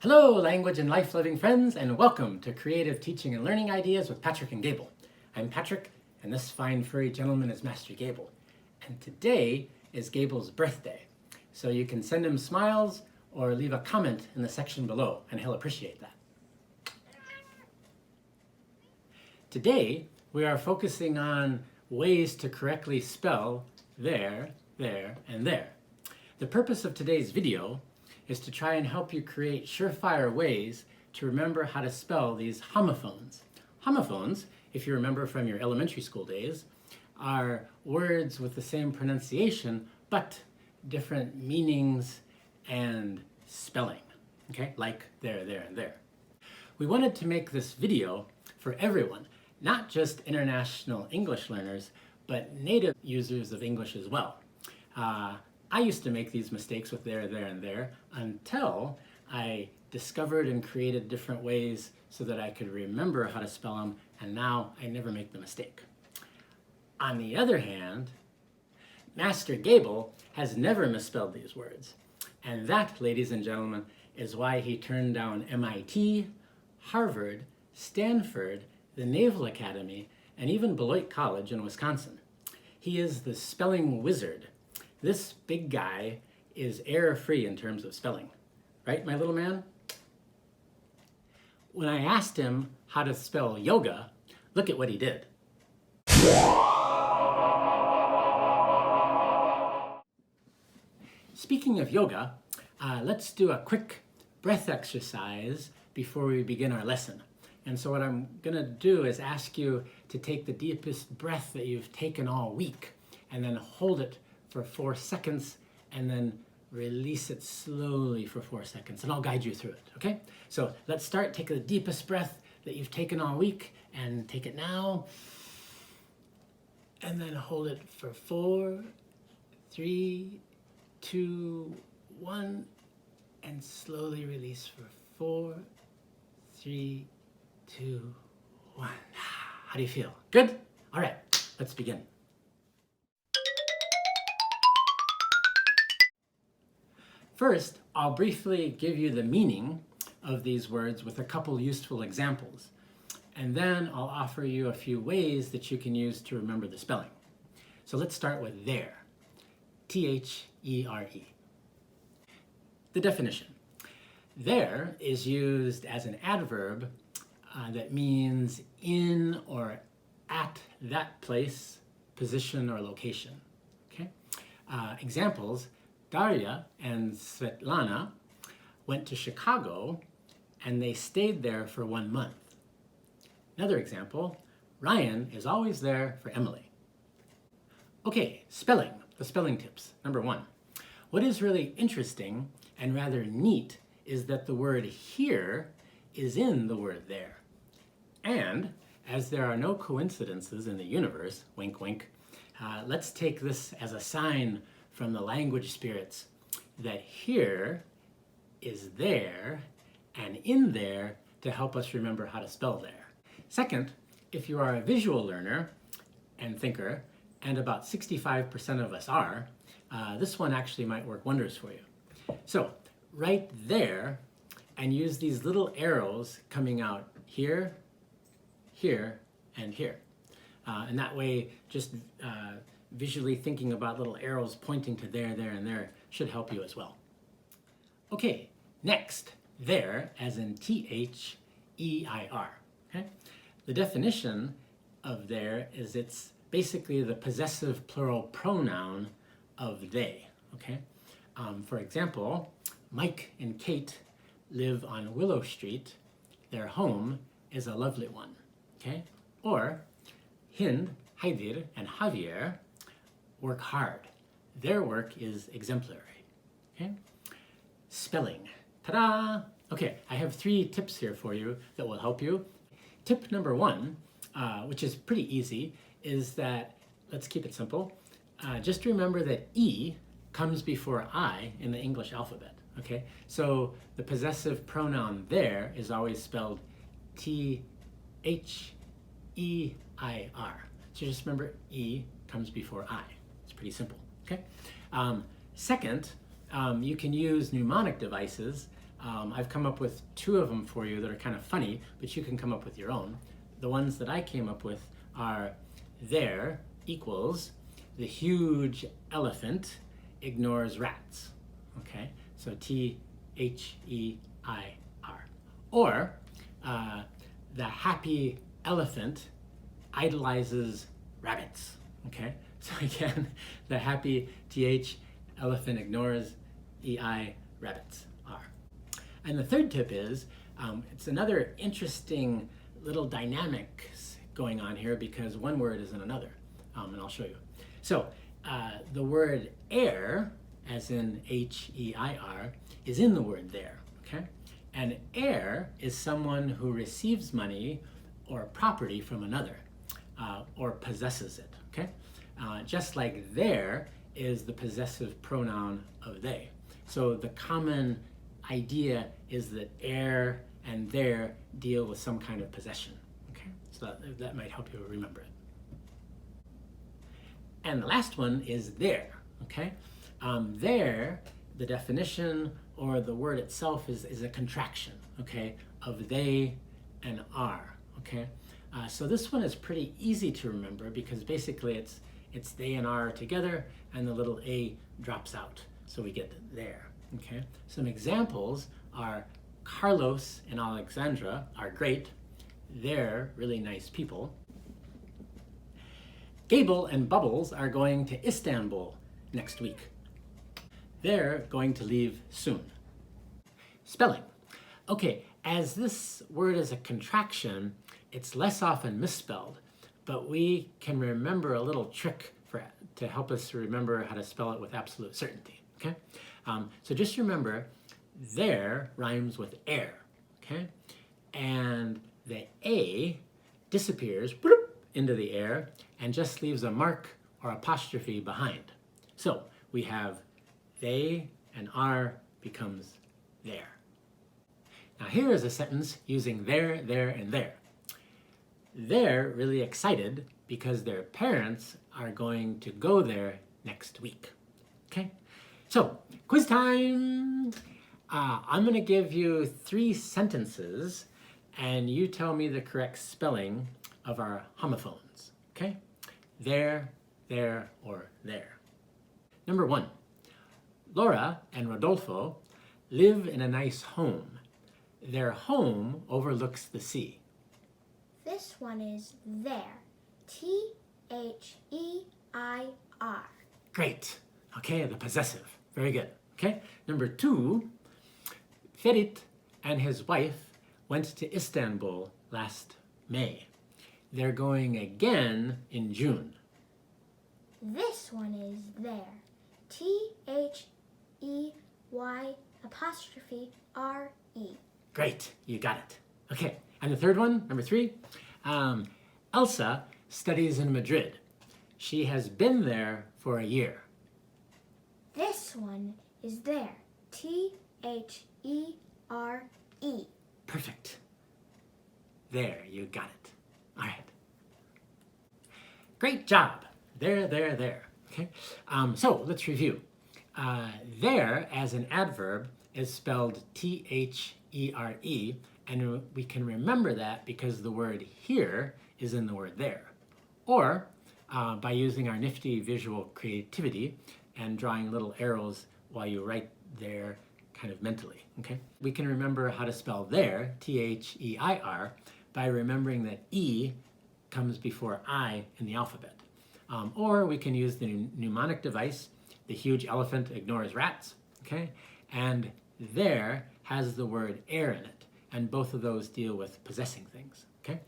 Hello, language and life-loving friends, and welcome to Creative Teaching and Learning Ideas with Patrick and Gable. I'm Patrick, and this fine furry gentleman is Master Gable. And today is Gable's birthday, so you can send him smiles or leave a comment in the section below, and he'll appreciate that. Today, we are focusing on ways to correctly spell there, and there. The purpose of today's video is to try and help you create surefire ways to remember how to spell these homophones. Homophones, if you remember from your elementary school days, are words with the same pronunciation but different meanings and spelling, okay? Like there, and there. We wanted to make this video for everyone, not just international English learners, but native users of English as well. I used to make these mistakes with there, and there until I discovered and created different ways so that I could remember how to spell them, and now I never make the mistake. On the other hand, Master Gable has never misspelled these words. And that, ladies and gentlemen, is why he turned down MIT, Harvard, Stanford, the Naval Academy, and even Beloit College in Wisconsin. He is the spelling wizard. This big guy is error-free in terms of spelling. Right, my little man? When I asked him how to spell yoga, look at what he did. Speaking of yoga, let's do a quick breath exercise before we begin our lesson. And so what I'm gonna do is ask you to take the deepest breath that you've taken all week and then hold it for 4 seconds and then release it slowly for 4 seconds, and I'll guide you through it, okay? So let's start. Take the deepest breath that you've taken all week and take it now. And then hold it for 4, 3, 2, 1, and slowly release for 4, 3, 2, 1. How do you feel? Good? All right, let's begin. First, I'll briefly give you the meaning of these words with a couple useful examples, and then I'll offer you a few ways that you can use to remember the spelling. So let's start with there. T-H-E-R-E. The definition. There is used as an adverb that means in or at that place, position, or location. Okay? Examples. Darya and Svetlana went to Chicago and they stayed there for 1 month. Another example, Ryan is always there for Emily. Okay, spelling, the spelling tips. Number 1, what is really interesting and rather neat is that the word here is in the word there. And as there are no coincidences in the universe, wink, wink, let's take this as a sign from the language spirits that here is there and in there to help us remember how to spell there. Second, if you are a visual learner and thinker, and about 65% of us are, this one actually might work wonders for you. So right there, and use these little arrows coming out here, here, and here. And that way, just visually thinking about little arrows pointing to there, and there should help you as well. Okay, next, there as in T-H-E-I-R. Okay? The definition of there is it's basically the possessive plural pronoun of they. Okay? For example, Mike and Kate live on Willow Street. Their home is a lovely one. Okay? Or Hind, Haidir, and Javier work hard. Their work is exemplary. Okay? Spelling. Ta-da! Okay, I have 3 tips here for you that will help you. Tip number 1, which is pretty easy, is that, let's keep it simple, just remember that E comes before I in the English alphabet. Okay? So the possessive pronoun there is always spelled T-H-E-I-R. So just remember E comes before I. It's pretty simple, okay? Second, you can use mnemonic devices. I've come up with 2 of them for you that are kind of funny, but you can come up with your own. The ones that I came up with are there equals the huge elephant ignores rats. Okay, so T-H-E-I-R. Or the happy elephant idolizes rabbits. Okay, so again, the happy TH elephant ignores EI rabbits R. And the third tip is, it's another interesting little dynamics going on here because one word is in another, and I'll show you. So the word heir, as in H-E-I-R, is in the word there, okay? And heir is someone who receives money or property from another, or possesses it, okay? Just like there is the possessive pronoun of they. So the common idea is that heir and there deal with some kind of possession, okay? So that might help you remember it. And the last one is there, okay? There, the definition or the word itself is a contraction, okay, of they and are, okay? So this one is pretty easy to remember because basically it's they and are together and the little a drops out. So we get there, okay? Some examples are Carlos and Alexandra are great. They're really nice people. Gable and Bubbles are going to Istanbul next week. They're going to leave soon. Spelling. Okay, as this word is a contraction, it's less often misspelled, but we can remember a little trick to help us remember how to spell it with absolute certainty, okay? So just remember, there rhymes with air, okay? And the A disappears into the air and just leaves a mark or apostrophe behind. So we have they and are becomes there. Now here is a sentence using there, and there. They're really excited because their parents are going to go there next week. Okay, so quiz time. I'm going to give you 3 sentences and you tell me the correct spelling of our homophones. Okay, there, or there. Number 1. Laura and Rodolfo live in a nice home. Their home overlooks the sea. This one is there. T-H-E-I-R. Great. Okay, the possessive. Very good. Okay. Number 2, Ferit and his wife went to Istanbul last May. They're going again in June. This one is there. T-H-E-Y''R-E. Great. You got it. Okay. And the third one, number 3, Elsa studies in Madrid. She has been there for a year. This one is there. T-H-E-R-E. Perfect. There, you got it. All right. Great job. There. Okay. So let's review. There, as an adverb, is spelled T-H-E-R-E, and we can remember that because the word here is in the word there. Or by using our nifty visual creativity and drawing little arrows while you write there kind of mentally, okay? We can remember how to spell there, T-H-E-I-R, by remembering that E comes before I in the alphabet. Or we can use the mnemonic device, the huge elephant ignores rats, okay? And there has the word air in it, and both of those deal with possessing things, okay?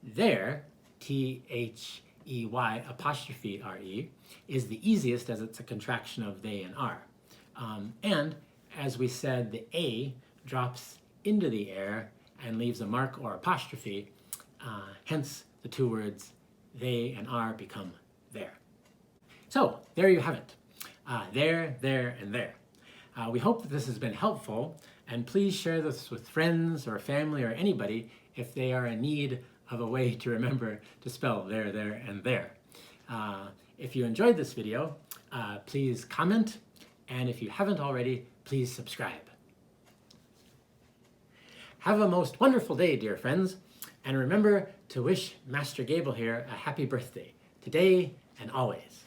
There, T-H-E-Y''R-E, is the easiest as it's a contraction of they and are. And as we said, the A drops into the air and leaves a mark or apostrophe, hence the 2 words they and are become there. So there you have it. There, and there. We hope that this has been helpful, and please share this with friends or family or anybody if they are in need of a way to remember to spell there, and there. If you enjoyed this video, please comment And if you haven't already, please subscribe. Have a most wonderful day, dear friends, and remember to wish Master Gable here a happy birthday, today and always.